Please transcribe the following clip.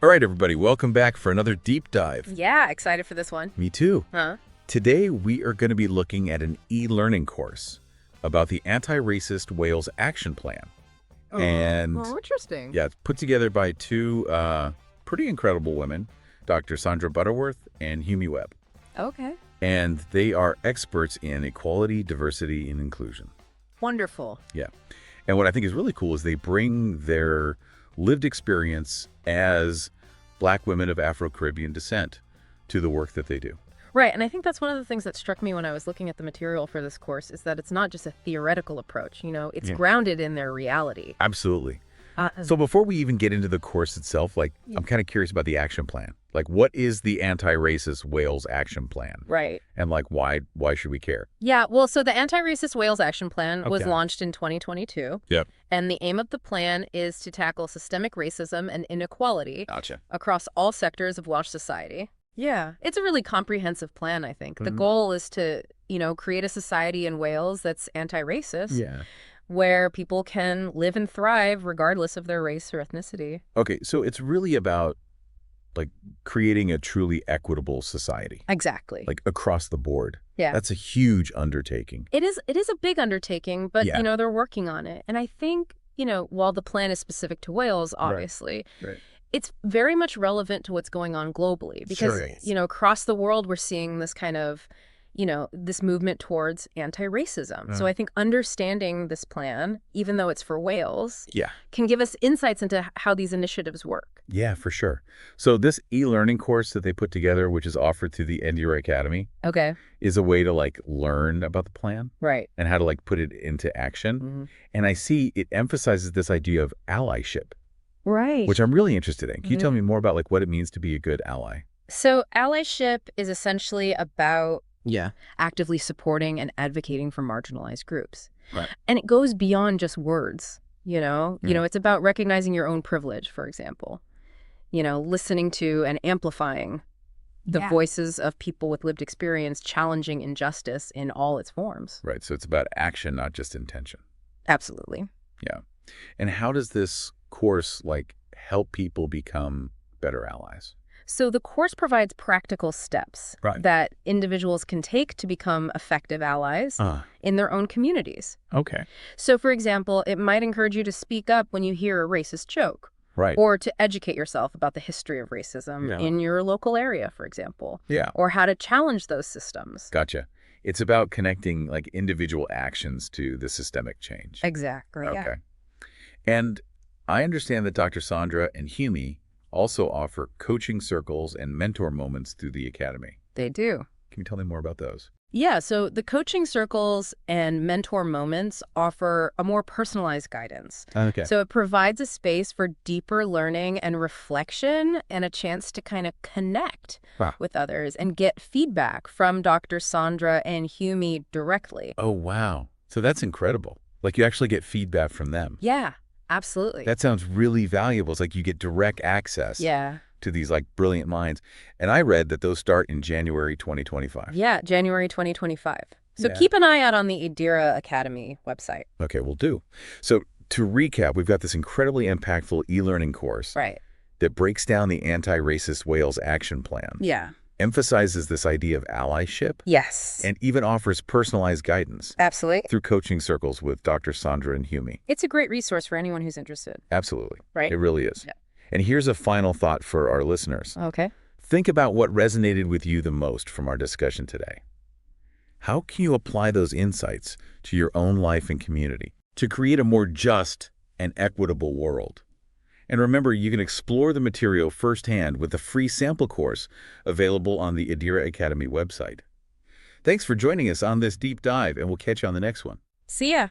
All right, everybody, welcome back for another deep dive. Yeah, excited for this one. Me too. Huh? Today, we are going to be looking at an e-learning course about the Anti-Racist Wales Action Plan. Oh, interesting. Yeah, it's put together by two pretty incredible women, Dr. Sandra Butterworth and Humi Webb. Okay. And they are experts in equality, diversity, and inclusion. Wonderful. Yeah. And what I think is really cool is they bring their lived experience as Black women of Afro-Caribbean descent to the work that they do. Right, and I think that's one of the things that struck me when I was looking at the material for this course is that it's not just a theoretical approach, it's grounded in their reality. Absolutely. So before we even get into the course itself, I'm kind of curious about the action plan. What is the Anti-Racist Wales Action Plan? Right. And why should we care? Yeah, well, so the Anti-Racist Wales Action Plan was launched in 2022. Yep. And the aim of the plan is to tackle systemic racism and inequality across all sectors of Welsh society. Yeah, it's a really comprehensive plan, I think. The goal is to, create a society in Wales that's anti-racist. Yeah. Where people can live and thrive regardless of their race or ethnicity. Okay, so it's really about creating a truly equitable society. Exactly. Across the board. Yeah. That's a huge undertaking. It is a big undertaking, but they're working on it. And I think, while the plan is specific to Wales, obviously, right. It's very much relevant to what's going on globally because, across the world we're seeing this kind of this movement towards anti-racism. So I think understanding this plan, even though it's for Wales, can give us insights into how these initiatives work. Yeah, for sure. So this e-learning course that they put together, which is offered through the EDIRA Academy, is a way to learn about the plan. Right. And how to put it into action. And I see it emphasizes this idea of allyship. Right. Which I'm really interested in. Can you tell me more about what it means to be a good ally? So allyship is essentially about actively supporting and advocating for marginalized groups. Right. And it goes beyond just words, it's about recognizing your own privilege, for example, listening to and amplifying the voices of people with lived experience, challenging injustice in all its forms. Right. So it's about action, not just intention. Absolutely. Yeah. And how does this course help people become better allies? So the course provides practical steps that individuals can take to become effective allies in their own communities. Okay. So, for example, it might encourage you to speak up when you hear a racist joke. Right. Or to educate yourself about the history of racism in your local area, for example. Yeah. Or how to challenge those systems. Gotcha. It's about connecting individual actions to the systemic change. Exactly. Okay. Yeah. And I understand that Dr. Sandra and Humi also offer coaching circles and mentor moments through the Academy. They do. Can you tell me more about those? Yeah, so the coaching circles and mentor moments offer a more personalized guidance. Okay. So it provides a space for deeper learning and reflection and a chance to kind of connect with others and get feedback from Dr. Sandra and Humi directly. Oh, wow. So that's incredible. You actually get feedback from them. Yeah. Absolutely. That sounds really valuable. It's you get direct access to these brilliant minds. And I read that those start in January 2025. Yeah, January 2025. So keep an eye out on the EDIRA Academy website. Okay, we'll do. So to recap, we've got this incredibly impactful e-learning course that breaks down the Anti-Racist Wales Action Plan. Yeah. Emphasizes this idea of allyship. Yes. And even offers personalized guidance. Absolutely. Through coaching circles with Dr. Sandra and Humi. It's a great resource for anyone who's interested. Absolutely. Right? It really is. Yeah. And here's a final thought for our listeners. Okay. Think about what resonated with you the most from our discussion today. How can you apply those insights to your own life and community to create a more just and equitable world? And remember, you can explore the material firsthand with a free sample course available on the EDIRA Academy website. Thanks for joining us on this deep dive, and we'll catch you on the next one. See ya.